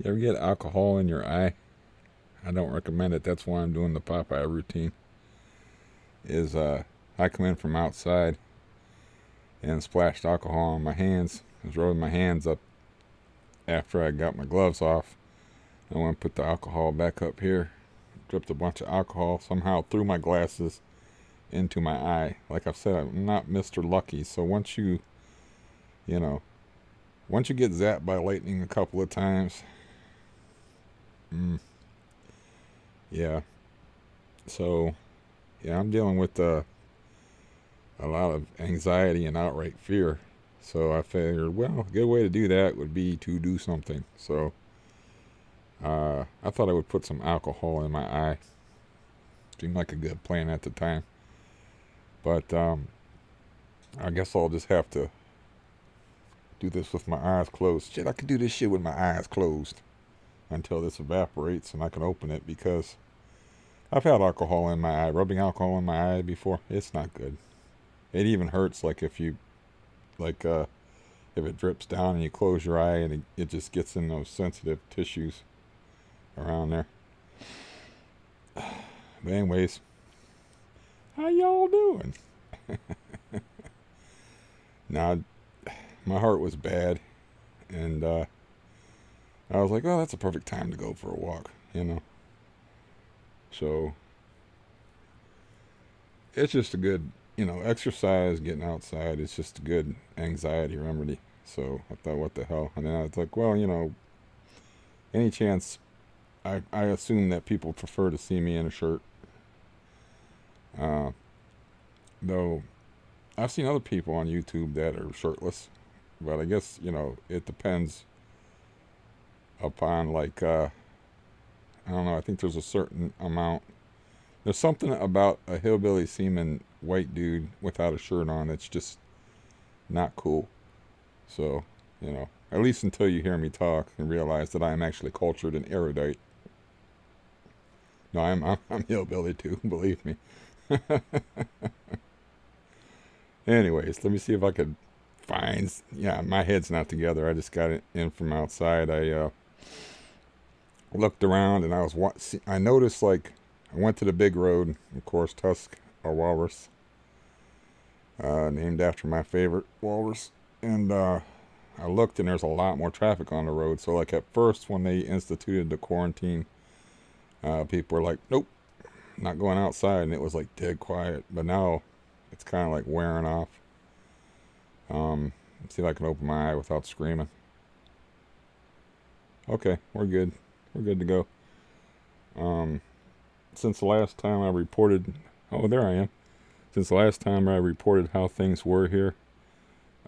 You ever get alcohol in your eye? I don't recommend it. That's why I'm doing the Popeye routine. I come in from outside and splashed alcohol on my hands. I was rubbing my hands up after I got my gloves off. I went and put the alcohol back up here. Dripped a bunch of alcohol somehow through my glasses into my eye. Like I've said, I'm not Mr. Lucky. So you know, once you get zapped by lightning a couple of times, mm, yeah. So, yeah, I'm dealing with a lot of anxiety and outright fear. So I figured, well, a good way to do that would be to do something. So I thought I would put some alcohol in my eye. Seemed like a good plan at the time. But I guess I'll just have to do this with my eyes closed. Shit, I could do this shit with my eyes closed until this evaporates and I can open it, because I've had alcohol in my eye, rubbing alcohol in my eye before. It's not good. It even hurts, like if you, like, if it drips down and you close your eye and it just gets in those sensitive tissues around there. But anyways, how y'all doing? Now, my heart was bad, and I was like, oh, that's a perfect time to go for a walk, you know. So it's just a good, exercise, getting outside. It's just a good anxiety remedy. So I thought, what the hell? And then I was like, well, any chance, I assume that people prefer to see me in a shirt. Uh, though I've seen other people on YouTube that are shirtless, but I guess, it depends upon, like, I don't know, I think there's a certain amount. There's something about a hillbilly seeming white dude without a shirt on that's just not cool. So, at least until you hear me talk and realize that I am actually cultured and erudite. No, I'm hillbilly too, believe me. Anyways, let me see if I could find. Yeah, my head's not together. I just got it in from outside. I looked around and I noticed, like, I went to the big road, of course, Tusk, a walrus, named after my favorite walrus, and I looked and there's a lot more traffic on the road. So, like, at first when they instituted the quarantine, people were like, nope, not going outside, and it was like dead quiet. But now it's kind of like wearing off. See if I can open my eye without screaming. Okay, we're good. We're good to go. Since the last time I reported, oh, there I am. Since the last time I reported how things were here,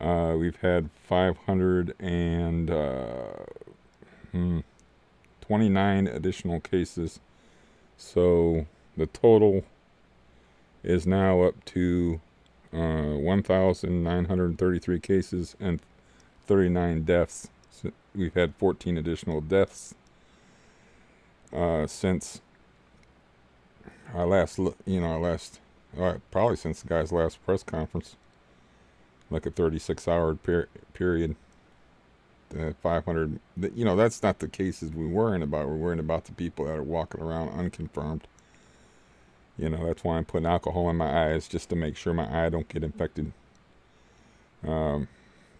we've had 529 additional cases. So the total is now up to 1,933 cases and 39 deaths. So we've had 14 additional deaths since probably since the guy's last press conference, like a 36-hour period. 500, that's not the cases we're worrying about. We're worrying about the people that are walking around unconfirmed. That's why I'm putting alcohol in my eyes, just to make sure my eye don't get infected. But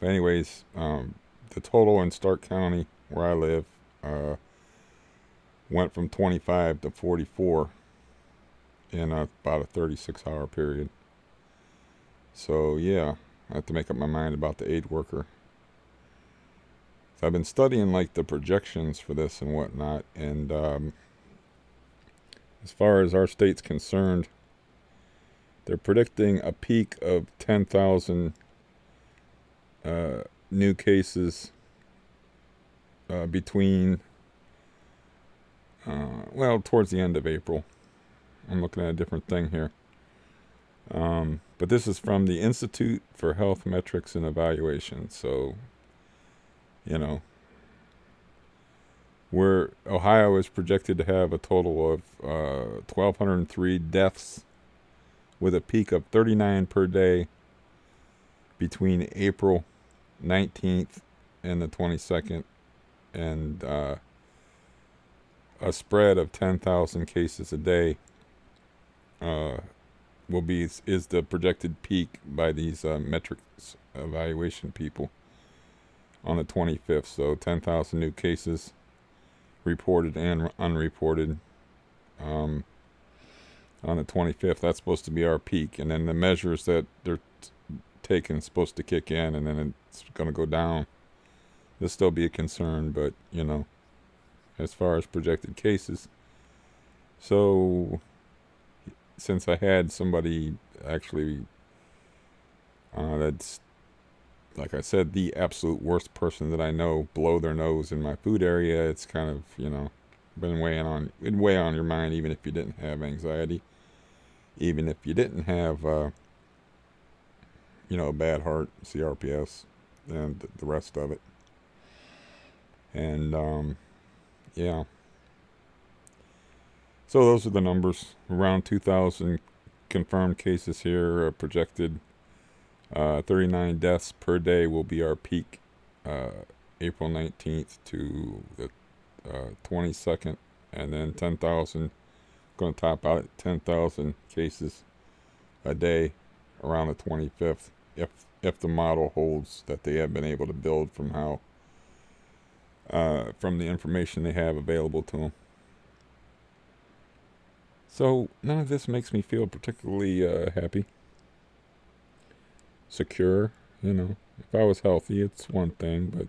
anyways, the total in Stark County, where I live, went from 25 to 44 in about a 36-hour period. So yeah, I have to make up my mind about the aid worker. So I've been studying, like, the projections for this and whatnot, and as far as our state's concerned, they're predicting a peak of 10,000 new cases between, towards the end of April. I'm looking at a different thing here. But this is from the Institute for Health Metrics and Evaluation. So, where Ohio is projected to have a total of 1,203 deaths, with a peak of 39 per day between April 19th and the 22nd, and a spread of 10,000 cases a day uh, will be is the projected peak by these metrics evaluation people on the 25th. So 10,000 new cases reported and unreported um, on the 25th. That's supposed to be our peak, and then the measures that they're taking supposed to kick in, and then it's going to go down. There'll still be a concern, but you know, as far as projected cases. So since I had somebody actually that's, like I said, the absolute worst person that I know blow their nose in my food area, it's kind of, you know, it'd weigh on your mind, even if you didn't have anxiety, even if you didn't have you know, a bad heart, CRPS, and the rest of it. And yeah, so those are the numbers. Around 2,000 confirmed cases here, projected 39 deaths per day will be our peak, April 19th to the 22nd, and then 10,000, going to top out at 10,000 cases a day around the 25th, if the model holds that they have been able to build from how from the information they have available to them. So none of this makes me feel particularly happy, secure. You know, if I was healthy, it's one thing, but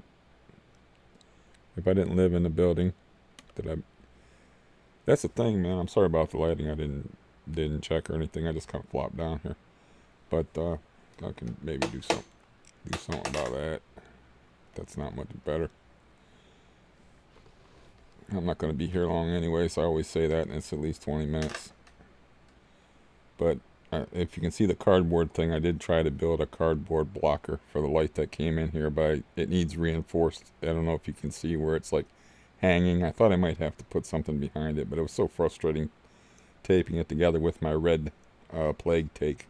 if I didn't live in a building that's the thing, man. I'm sorry about the lighting. I didn't check or anything. I just kind of flopped down here, but I can maybe do something about that. That's not much better. I'm not going to be here long anyway, so I always say that, and it's at least 20 minutes. But if you can see the cardboard thing, I did try to build a cardboard blocker for the light that came in here, but it needs reinforced. I don't know if you can see where it's like hanging. I thought I might have to put something behind it, but it was so frustrating taping it together with my red plague tape.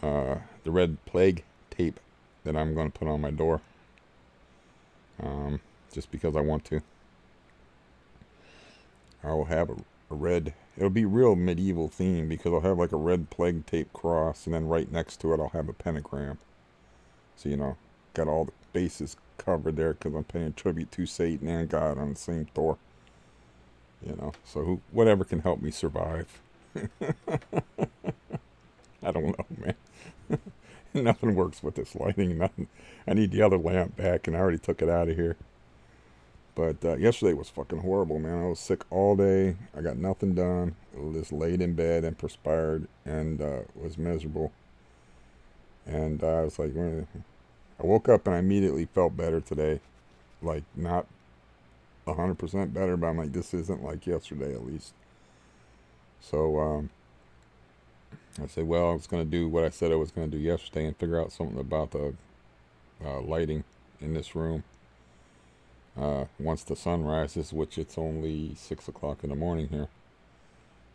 The red plague tape that I'm going to put on my door. Just because I want to. I will have a red, it'll be real medieval theme, because I'll have like a red plague tape cross, and then right next to it I'll have a pentagram. So, you know, got all the bases covered there, because I'm paying tribute to Satan and God on the same door. You know, so whatever can help me survive. I don't know, man. Nothing works with this lighting. Nothing. I need the other lamp back, and I already took it out of here. But yesterday was fucking horrible, man. I was sick all day. I got nothing done. I just laid in bed and perspired, and was miserable. And I was like, I woke up and I immediately felt better today. Like, not 100% better, but I'm like, this isn't like yesterday, at least. So I said, well, I was going to do what I said I was going to do yesterday and figure out something about the lighting in this room. Once the sun rises, which it's only 6 o'clock in the morning here.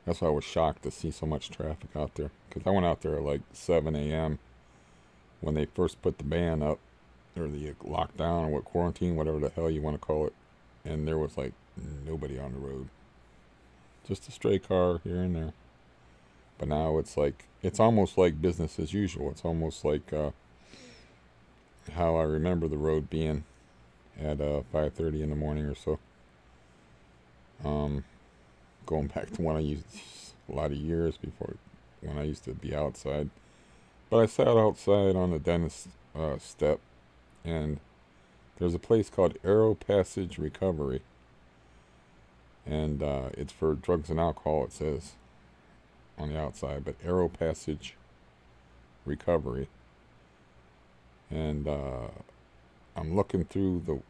That's why I was shocked to see so much traffic out there. Because I went out there at like 7 a.m. when they first put the ban up, or the lockdown, or what, quarantine, whatever the hell you want to call it. And there was like nobody on the road. Just a stray car here and there. But now it's like, it's almost like business as usual. It's almost like how I remember the road being at 5:30 in the morning or so. Going back to when I used, a lot of years before, when I used to be outside. But I sat outside on the dentist step, and there's a place called Arrow Passage Recovery, and it's for drugs and alcohol, it says on the outside, but Arrow Passage Recovery. And I'm looking through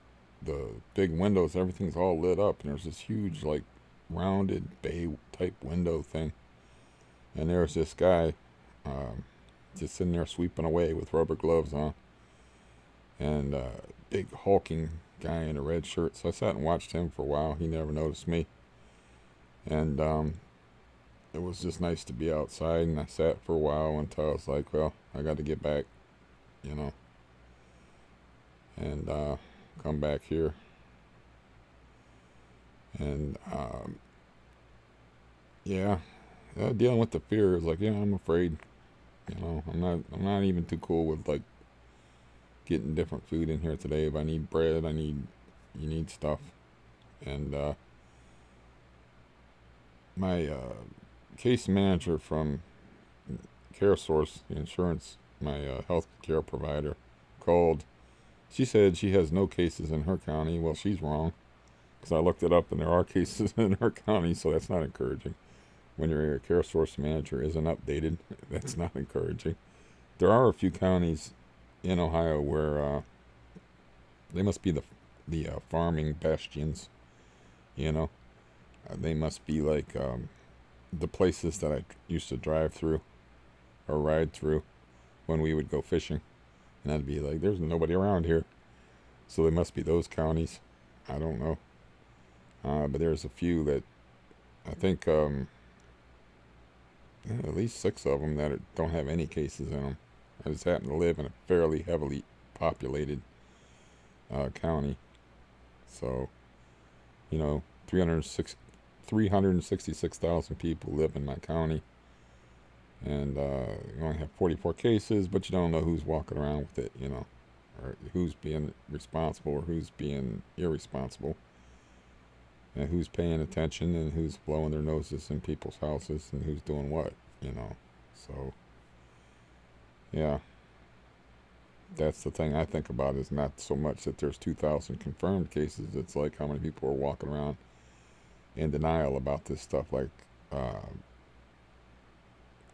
the big windows. Everything's all lit up, and there's this huge, like, rounded bay type window thing, and there's this guy just sitting there sweeping away with rubber gloves on, and big hulking guy in a red shirt. So I sat and watched him for a while. He never noticed me, and it was just nice to be outside. And I sat for a while until I was like, well, I got to get back, you know, and come back here. And yeah, dealing with the fear is like, yeah, I'm afraid. I'm not even too cool with like getting different food in here today. If I need bread, you need stuff. And my case manager from CareSource, the insurance, my health care provider, called. She said she has no cases in her county. Well, she's wrong, because I looked it up and there are cases in her county, so that's not encouraging. When your CareSource manager isn't updated, that's not encouraging. There are a few counties in Ohio where they must be the farming bastions. You know, they must be like the places that I used to drive through or ride through when we would go fishing, and I'd be like, "There's nobody around here," so they must be those counties. I don't know, but there's a few that I think at least 6 of them that don't have any cases in them. I just happen to live in a fairly heavily populated county, so 366,000 people live in my county, and you only have 44 cases, but you don't know who's walking around with it, or who's being responsible or who's being irresponsible, and who's paying attention and who's blowing their noses in people's houses and who's doing what, So, yeah, that's the thing I think about, is not so much that there's 2,000 confirmed cases. It's like how many people are walking around in denial about this stuff. Like,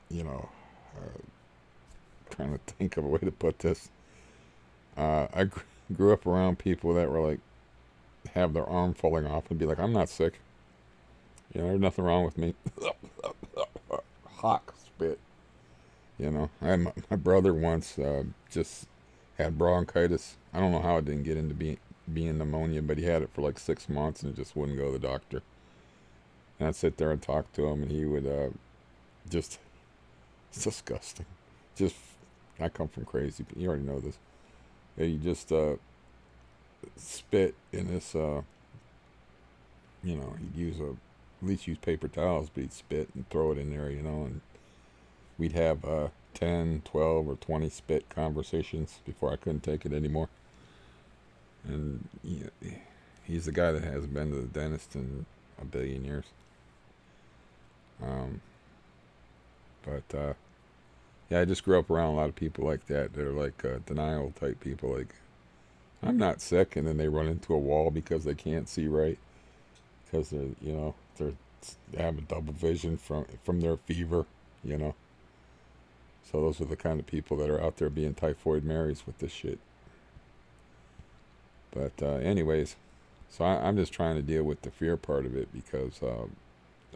you know, trying to think of a way to put this. I grew up around people that were like, have their arm falling off and be like, I'm not sick. There's nothing wrong with me. Hawk spit. I had my brother once just had bronchitis. I don't know how it didn't get into being pneumonia, but he had it for like 6 months and just wouldn't go to the doctor. And I'd sit there and talk to him, and he would just, it's disgusting. Just, I come from crazy. You already know this. He just spit in this, he'd at least use paper towels, but he'd spit and throw it in there, and we'd have 10, 12, or 20 spit conversations before I couldn't take it anymore. And he's the guy that hasn't been to the dentist in a billion years. But yeah, I just grew up around a lot of people like that. They're like denial type people. Like, I'm not sick, and then they run into a wall because they can't see right, because they have a double vision from their fever. So those are the kind of people that are out there being typhoid Marys with this shit. But anyways, so I'm just trying to deal with the fear part of it, because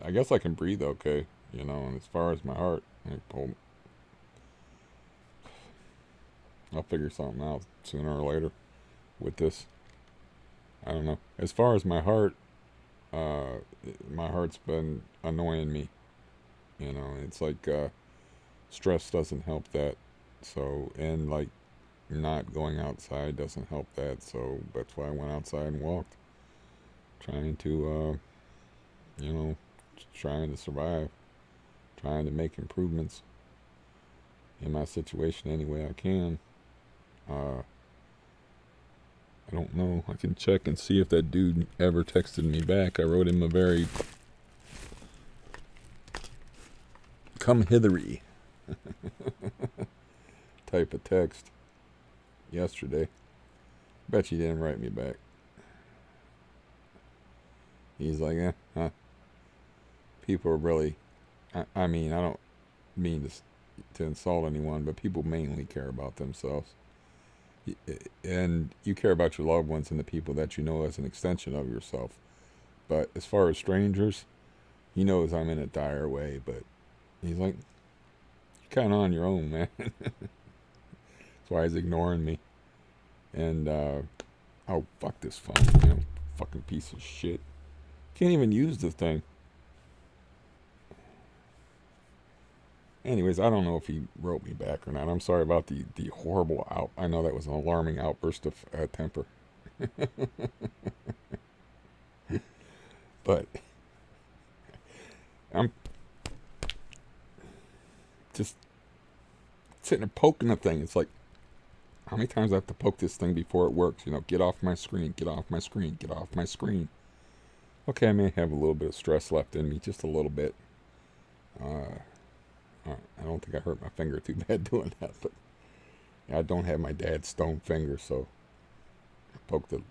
I guess I can breathe okay, and as far as my heart, I'll figure something out sooner or later with this. I don't know. As far as my heart's been annoying me. It's like stress doesn't help that. So, and like not going outside doesn't help that. So that's why I went outside and walked, trying to, trying to survive, trying to make improvements in my situation any way I can. I don't know. I can check and see if that dude ever texted me back. I wrote him a very come hithery type of text yesterday. Bet he didn't write me back. He's like, people are really, I mean, I don't mean to insult anyone, but people mainly care about themselves. And you care about your loved ones and the people that you know as an extension of yourself. But as far as strangers, he knows I'm in a dire way, but he's like, you're kind of on your own, man. That's why he's ignoring me. And, oh, fuck this phone, fucking piece of shit. Can't even use the thing. Anyways, I don't know if he wrote me back or not. I'm sorry about the horrible I know that was an alarming outburst of temper. But I'm just sitting there poking the thing. It's like, how many times I have to poke this thing before it works? You know, get off my screen, get off my screen, get off my screen. Okay, I may have a little bit of stress left in me, just a little bit. I don't think I hurt my finger too bad doing that, but I don't have my dad's stone finger, so I poked it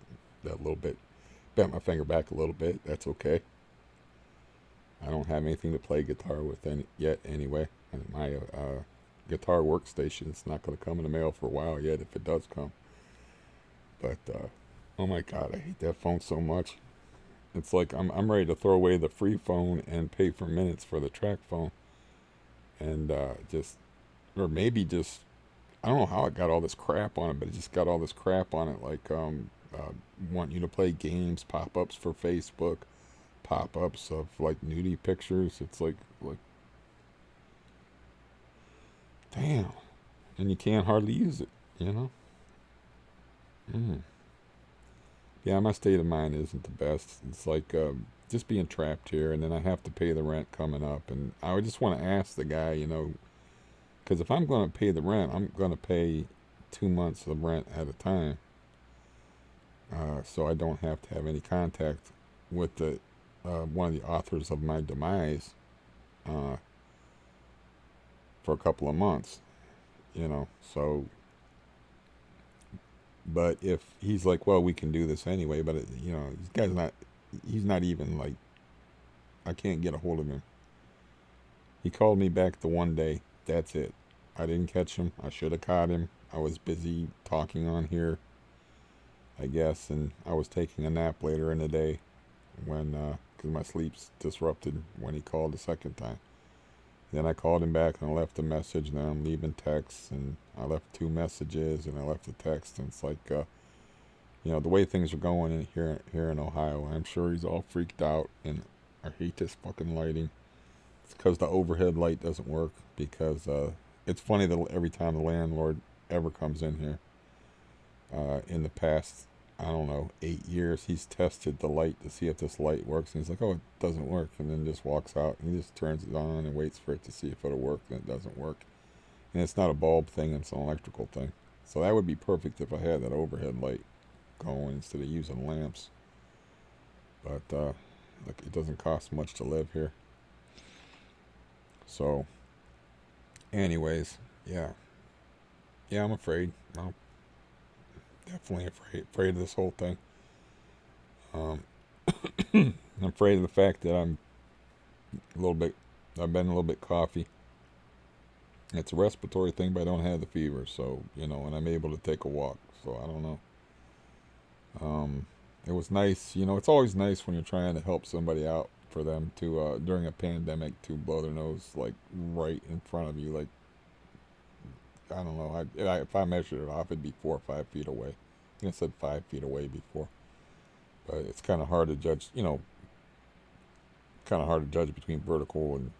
that little bit, bent my finger back a little bit. That's okay. I don't have anything to play guitar with yet anyway. And my guitar workstation's not going to come in the mail for a while yet, if it does come. But oh my God, I hate that phone so much. It's like I'm ready to throw away the free phone and pay for minutes for the track phone, and or maybe just, I don't know how it got all this crap on it, but it just got all this crap on it, like want you to play games, pop-ups for Facebook, pop-ups of like nudie pictures. It's like damn, and you can't hardly use it, you know. Yeah, my state of mind isn't the best. It's like just being trapped here, and then I have to pay the rent coming up, and I would just want to ask the guy, you know, because if I'm going to pay the rent, I'm going to pay 2 months of rent at a time, so I don't have to have any contact with the one of the authors of my demise uh, for a couple of months, you know. So, but if he's like, well, we can do this anyway, but you know, this guy's not. He's not even like. I can't get a hold of him. He called me back the one day. That's it. I didn't catch him. I should have caught him. I was busy talking on here, I guess, and I was taking a nap later in the day when, because my sleep's disrupted when he called the second time. Then I called him back and I left a message, and then I'm leaving texts, and I left 2 messages, and I left a text, and it's like, you know, the way things are going in here in Ohio, I'm sure he's all freaked out, and I hate this fucking lighting. It's because the overhead light doesn't work, because it's funny that every time the landlord ever comes in here, in the past, I don't know, 8 years, he's tested the light to see if this light works, and he's like, oh, it doesn't work, and then just walks out, and he just turns it on and waits for it to see if it'll work, and it doesn't work. And it's not a bulb thing, it's an electrical thing. So that would be perfect if I had that overhead light going instead of using lamps. But look, it doesn't cost much to live here. So anyways, yeah, I'm afraid. I'm definitely afraid of this whole thing. I'm afraid of the fact that I've been a little bit coffee. It's a respiratory thing, but I don't have the fever, so, you know, and I'm able to take a walk, so I don't know. It was nice, you know, it's always nice when you're trying to help somebody out, for them to, during a pandemic, to blow their nose, like, right in front of you, like, I don't know, if I measured it off, it'd be 4 or 5 feet away. I think I said 5 feet away before, but it's kind of hard to judge, you know, between vertical and,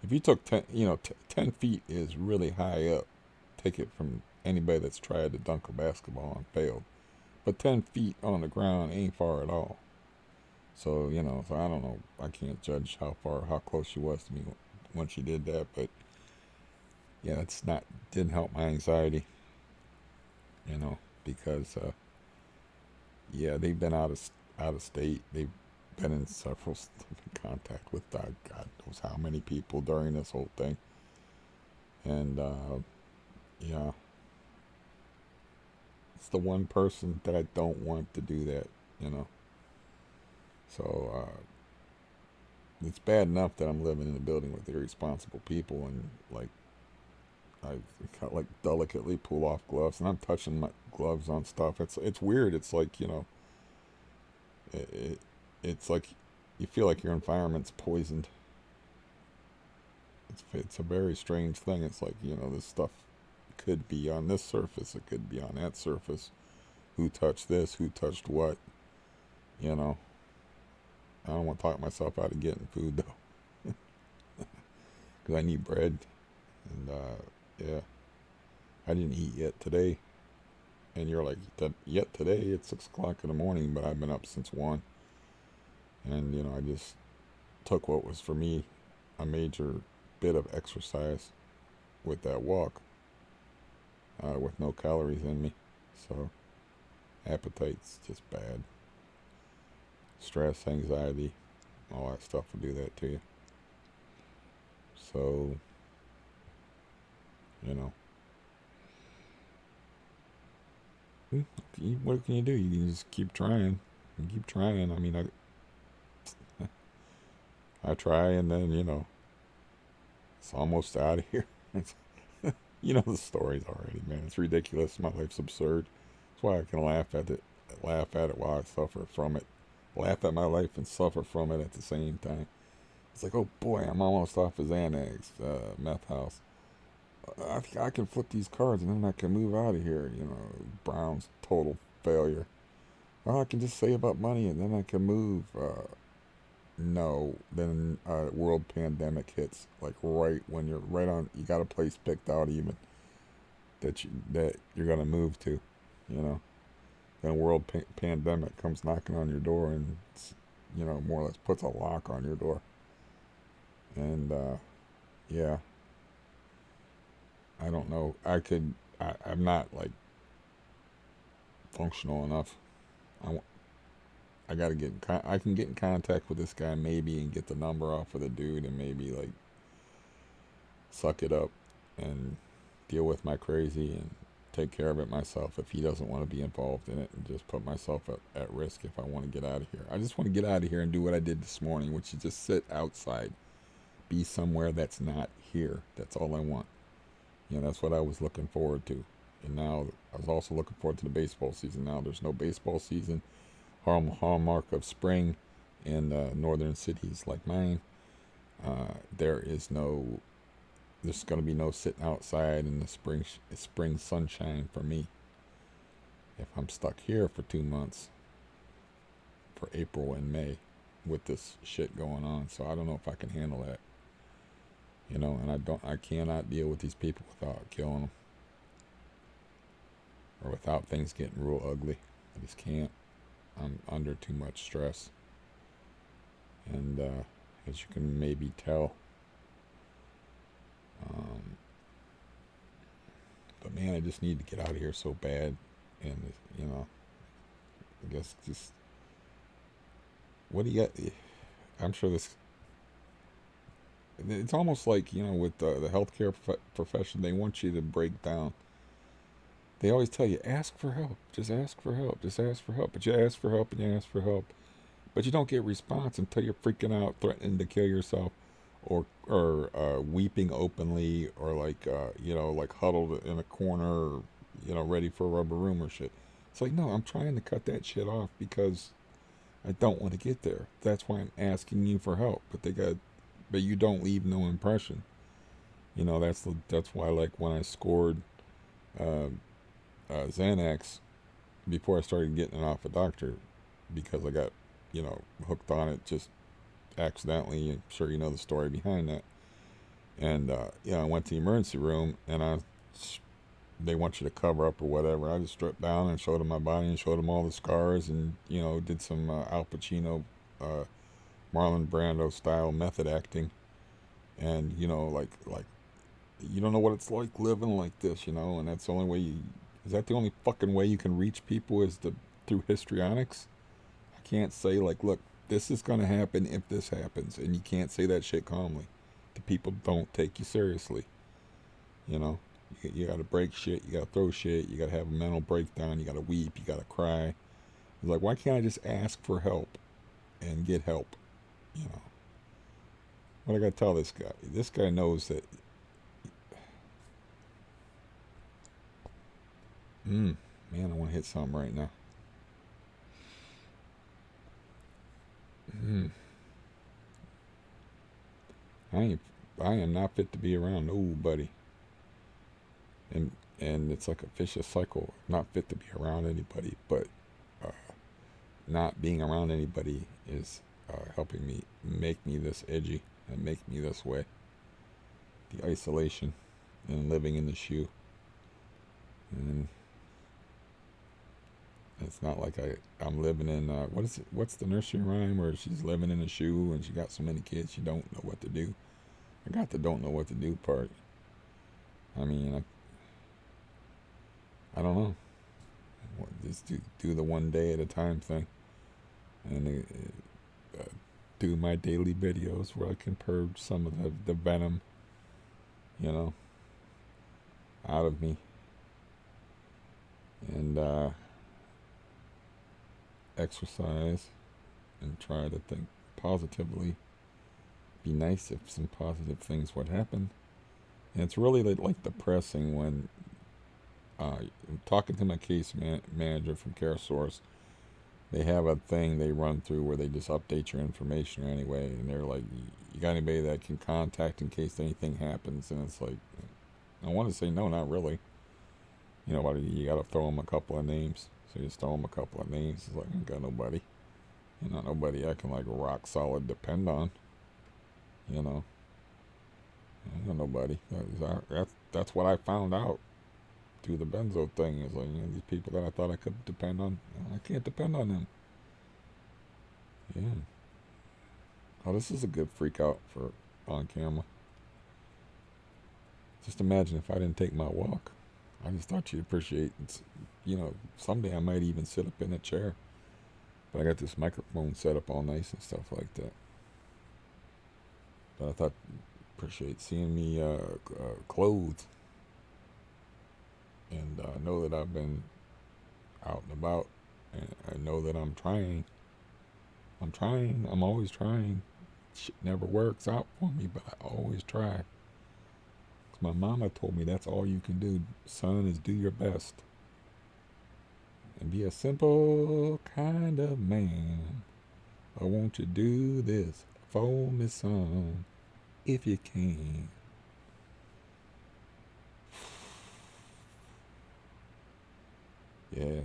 if you took 10, you know, 10 feet is really high up. Take it from anybody that's tried to dunk a basketball and failed. But 10 feet on the ground ain't far at all. So, you know, so I don't know. I can't judge how close she was to me when she did that. But, yeah, didn't help my anxiety, you know, because, yeah, they've been out of state. They've been in several contact with God knows how many people during this whole thing, and yeah, it's the one person that I don't want to do that, you know. So it's bad enough that I'm living in a building with irresponsible people, and like I kind like delicately pull off gloves, and I'm touching my gloves on stuff. It's weird. It's like, you know, it's like you feel like your environment's poisoned. It's a very strange thing. It's like, you know, this stuff could be on this surface, it could be on that surface. Who touched this? Who touched what? You know, I don't want to talk myself out of getting food though, because I need bread, and yeah, I didn't eat yet today. And you're like, yet today? It's 6 o'clock in the morning, but I've been up since 1. And, I just took what was for me a major bit of exercise with that walk, with no calories in me. So, appetite's just bad. Stress, anxiety, all that stuff will do that to you. So, you know, what can you do? You can just keep trying and keep trying. I mean, I try, and then, it's almost out of here. You know the stories already, man. It's ridiculous. My life's absurd. That's why I can laugh at it while I suffer from it. Laugh at my life and suffer from it at the same time. It's like, oh boy, I'm almost off of Xanax, meth house. I think I can flip these cards and then I can move out of here. Brown's total failure. Well, I can just save up money and then I can move. No, then world pandemic hits, like right when you're right on. You got a place picked out even that you're gonna move to. Then world pandemic comes knocking on your door and more or less puts a lock on your door. And yeah, I don't know. I'm not like functional enough. I gotta I can get in contact with this guy maybe and get the number off of the dude and maybe like suck it up and deal with my crazy and take care of it myself if he doesn't want to be involved in it, and just put myself at risk if I want to get out of here. I just want to get out of here and do what I did this morning, which is just sit outside, be somewhere that's not here. That's all I want. That's what I was looking forward to. And now I was also looking forward to the baseball season. Now there's no baseball season. Hallmark of spring in northern cities like mine. There's going to be no sitting outside in the spring sunshine for me. If I'm stuck here for 2 months, for April and May, with this shit going on, so I don't know if I can handle that. And I cannot deal with these people without killing them, or without things getting real ugly. I just can't. I'm under too much stress. And as you can maybe tell, but man, I just need to get out of here so bad. And I guess just, what do you got? I'm sure it's almost like, with the healthcare profession, they want you to break down. They always tell you, ask for help. Just ask for help. Just ask for help. But you ask for help and you ask for help. But you don't get response until you're freaking out, threatening to kill yourself, or weeping openly, or like huddled in a corner, or, ready for a rubber room or shit. It's like, no, I'm trying to cut that shit off because I don't want to get there. That's why I'm asking you for help. But you don't leave no impression. That's why, like, when I scored Xanax before I started getting it off a doctor, because I got hooked on it just accidentally. I'm sure you know the story behind that. And I went to the emergency room, and they want you to cover up or whatever. I just stripped down and showed them my body and showed them all the scars, and did some Al Pacino, Marlon Brando style method acting. And like you don't know what it's like living like this, and that's the only way is that the only fucking way you can reach people, is through histrionics? I can't say, like, look, this is gonna happen if this happens, and you can't say that shit calmly. The people don't take you seriously. You gotta break shit, you gotta throw shit, you gotta have a mental breakdown, you gotta weep, you gotta cry. It's like, why can't I just ask for help and get help? What I gotta tell this guy? This guy knows that. Man, I want to hit something right now. I am not fit to be around nobody. And it's like a vicious cycle. Not fit to be around anybody, but not being around anybody is helping me, make me this edgy and make me this way. The isolation and living in the shoe. And It's not like I'm living in what is it? What's the nursery rhyme where she's living in a shoe and she got so many kids she don't know what to do. I got the don't know what to do part. I mean, I don't know. Just do the one day at a time thing, and do my daily videos where I can purge some of the venom, you know, out of me, and exercise and try to think positively. Be nice if some positive things would happen. And it's really like depressing when I'm talking to my case manager from CareSource. They have a thing they run through where they just update your information anyway, and they're like, "You got anybody that can contact in case anything happens?" And it's like, I want to say no, not really. You know, you got to throw them a couple of names. So you just throw them a couple of names. It's like, I ain't got nobody. You know, nobody I can like rock solid depend on. You know, I ain't got nobody. That's what I found out through the benzo thing. Is like, you know, these people that I thought I could depend on, I can't depend on them. Yeah. Oh, this is a good freak out for on camera. Just imagine if I didn't take my walk. I just thought you'd appreciate, you know, someday I might even sit up in a chair. But I got this microphone set up all nice and stuff like that. But I thought appreciate seeing me clothed and know that I've been out and about, and I know that I'm trying. I'm always trying. Shit never works out for me, but I always try. 'Cause my mama told me that's all you can do, son, is do your best. And be a simple kind of man. Or won't you do this for me, son, if you can? Yeah.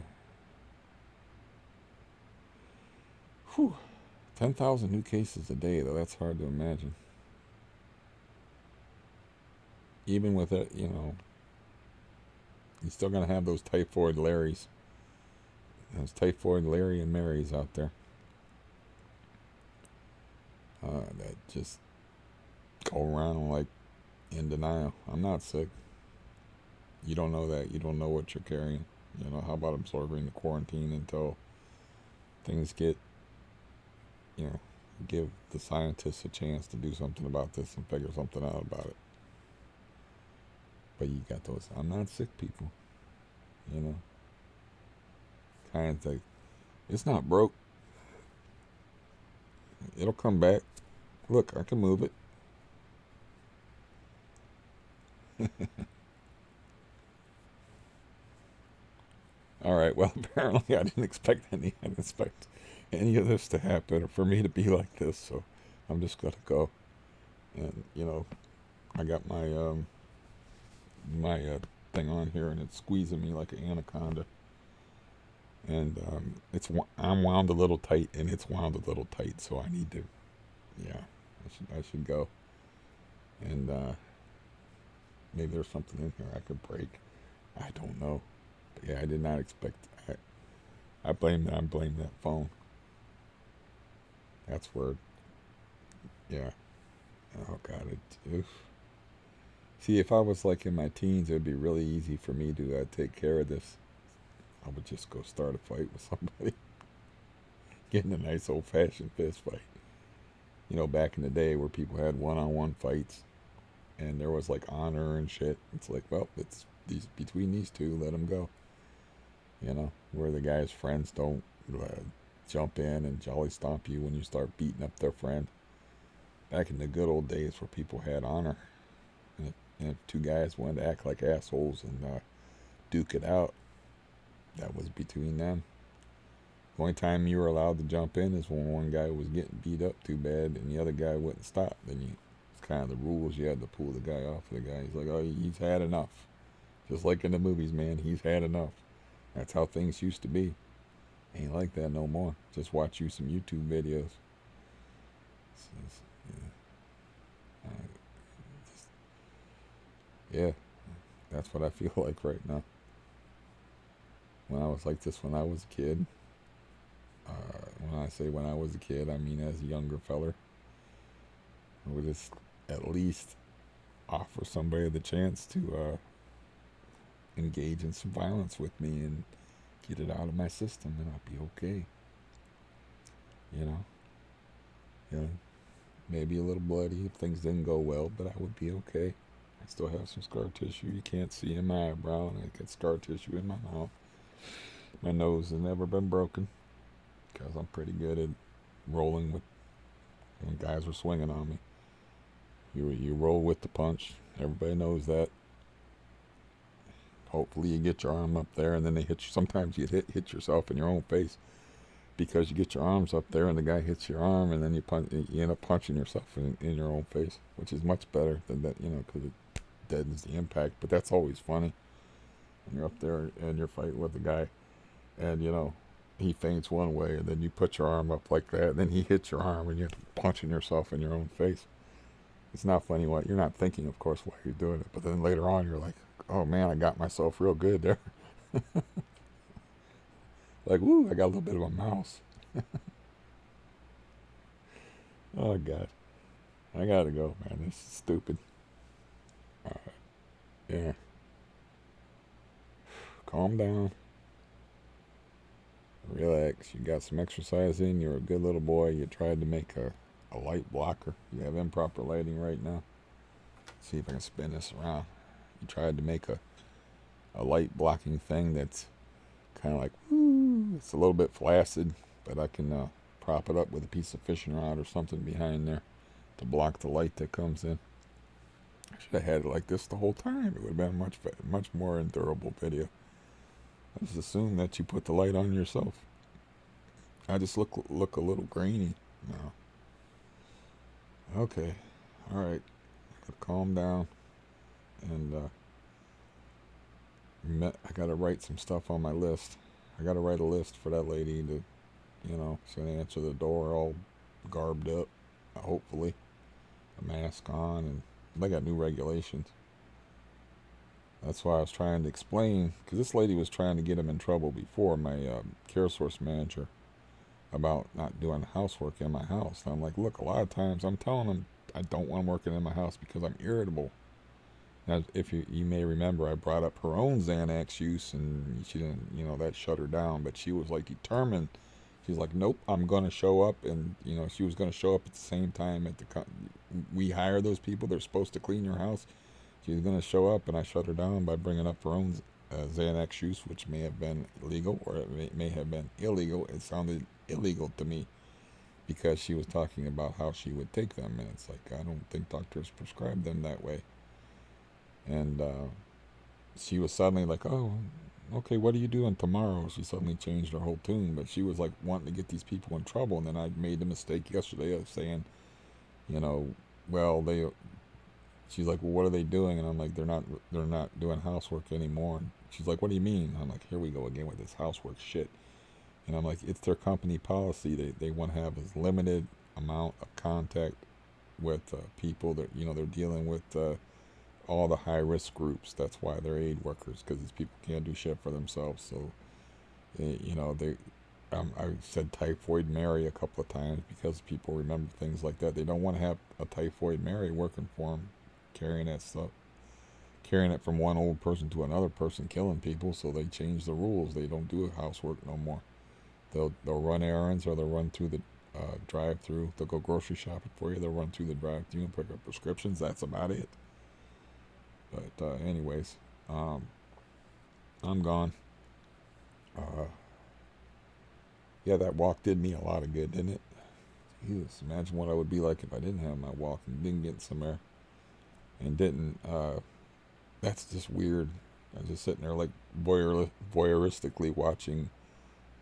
Whew. 10,000 new cases a day, though. That's hard to imagine. Even with it, you know, you're still going to have those typhoid Larrys. Those typhoid Larry and Marys out there. That just go around like in denial. I'm not sick. You don't know that. You don't know what you're carrying. You know, how about absorbing the quarantine until things get, you know, give the scientists a chance to do something about this and figure something out about it. But you got those I'm not sick people, you know, kind of thing. It's not broke. It'll come back. Look, I can move it. All right. Well, apparently I didn't expect any of this to happen or for me to be like this. So I'm just gonna go. And you know, I got my thing on here, and it's squeezing me like an anaconda. And I'm wound a little tight, and it's wound a little tight. So I need to, yeah, I should go. And maybe there's something in here I could break. I don't know. But yeah, I did not expect. I blame that phone. That's weird. Yeah. Oh God. Oof. See, if I was like in my teens, it would be really easy for me to take care of this. I would just go start a fight with somebody, get in a nice old-fashioned fist fight. You know, back in the day where people had one-on-one fights, and there was like honor and shit. It's like, well, it's between these two, let them go. You know, where the guy's friends don't jump in and jolly stomp you when you start beating up their friend. Back in the good old days where people had honor, and if two guys wanted to act like assholes and duke it out, that was between them. The only time you were allowed to jump in is when one guy was getting beat up too bad and the other guy wouldn't stop. Then it's kind of the rules. You had to pull the guy off of the guy. He's like, oh, he's had enough. Just like in the movies, man, he's had enough. That's how things used to be. Ain't like that no more. Just watch you some YouTube videos. Yeah, that's what I feel like right now. when I was like this when I was a kid. When I say when I was a kid, I mean as a younger feller. I would just at least offer somebody the chance to engage in some violence with me and get it out of my system, and I'll be okay. You know, you know, maybe a little bloody if things didn't go well, but I would be okay. I still have some scar tissue you can't see in my eyebrow, and I got scar tissue in my mouth. My nose has never been broken because I'm pretty good at rolling with when guys were swinging on me. You roll with the punch. Everybody knows that. Hopefully you get your arm up there, and then they hit you. Sometimes you hit yourself in your own face because you get your arms up there, and the guy hits your arm, and then you end up punching yourself in your own face, which is much better than that, because it deadens the impact. But that's always funny when you're up there and you're fighting with a guy, and he feints one way, and then you put your arm up like that, and then he hits your arm, and you're punching yourself in your own face. It's not funny what you're not thinking, of course, why you're doing it, but then later on you're like, oh man, I got myself real good there. Like, woo, I got a little bit of a mouse. Oh God, I gotta go, man. This is stupid. Yeah, calm down, relax. You got some exercise in. You're a good little boy. You tried to make a light blocker. You have improper lighting right now. Let's see if I can spin this around. You tried to make a light blocking thing that's kind of like, woo, it's a little bit flaccid, but I can prop it up with a piece of fishing rod or something behind there to block the light that comes in. I should have had it like this the whole time. It would have been a much more endurable video. I just assume that you put the light on yourself. I just look a little grainy now. Okay, all right, gotta calm down, and I gotta write some stuff on my list. I gotta write a list for that lady to, she's gonna answer the door all garbed up, hopefully, a mask on, and they got new regulations. That's why I was trying to explain, because this lady was trying to get him in trouble before, my care source manager, about not doing housework in my house. And I'm like, look, a lot of times I'm telling him I don't want him working in my house because I'm irritable. Now, if you may remember, I brought up her own Xanax use, and she didn't, that shut her down. But she was like determined. She's like, nope, I'm going to show up. And, she was going to show up at the same time at we hire those people. They're supposed to clean your house. She was going to show up, and I shut her down by bringing up her own Xanax use, which may have been legal or it may have been illegal. It sounded illegal to me because she was talking about how she would take them. And it's like, I don't think doctors prescribe them that way. And she was suddenly like, oh, okay, what are you doing tomorrow? She suddenly changed her whole tune, but she was like wanting to get these people in trouble. And then I made the mistake yesterday of saying, well, she's like, well, what are they doing? And I'm like, they're not doing housework anymore. And she's like, what do you mean? I'm like, here we go again with this housework shit. And I'm like, it's their company policy. They want to have as limited amount of contact with people that, they're dealing with all the high-risk groups. That's why they're aid workers, because these people can't do shit for themselves. So, I said Typhoid Mary a couple of times because people remember things like that. They don't want to have a Typhoid Mary working for them, carrying that stuff, carrying it from one old person to another person, killing people. So they change the rules. They don't do housework no more. They'll run errands, or they'll run through the drive-through. They'll go grocery shopping for you. They'll run through the drive-through and pick up prescriptions. That's about it. But anyways, I'm gone. Yeah, that walk did me a lot of good, didn't it? Jesus, imagine what I would be like if I didn't have my walk and didn't get some air and didn't. That's just weird. I was just sitting there like voyeuristically watching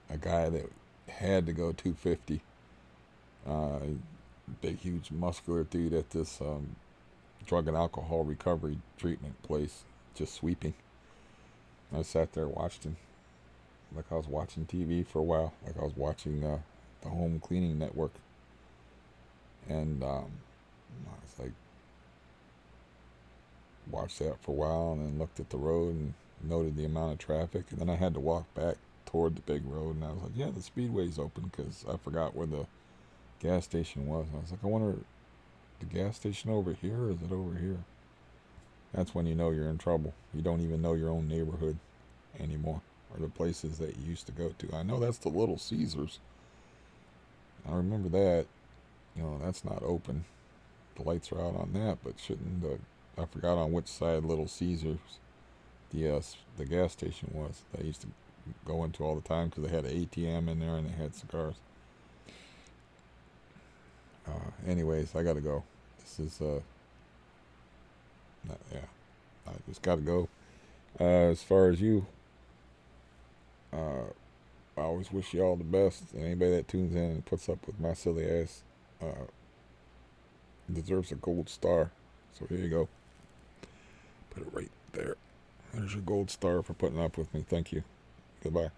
a guy that had to go 250. Big, huge, muscular dude at this drug and alcohol recovery treatment place, just sweeping. I sat there, watched him, like I was watching TV for a while, like I was watching the Home Cleaning Network. And I was like, watched that for a while, and then looked at the road and noted the amount of traffic, and then I had to walk back toward the big road, and I was like, yeah, the speedway's open, because I forgot where the gas station was. I was like, I wonder, the gas station over here, or is it over here? That's when you know you're in trouble. You don't even know your own neighborhood anymore, or the places that you used to go to. I know that's the Little Caesars. I remember that. You know, that's not open. The lights are out on that, but shouldn't the... I forgot on which side Little Caesars the gas station was that I used to go into all the time, because they had an ATM in there and they had cigars. Anyways, I gotta go. This is yeah, I just gotta go. As far as you, I always wish you all the best. And anybody that tunes in and puts up with my silly ass deserves a gold star. So here you go. Put it right there. There's your gold star for putting up with me. Thank you. Goodbye.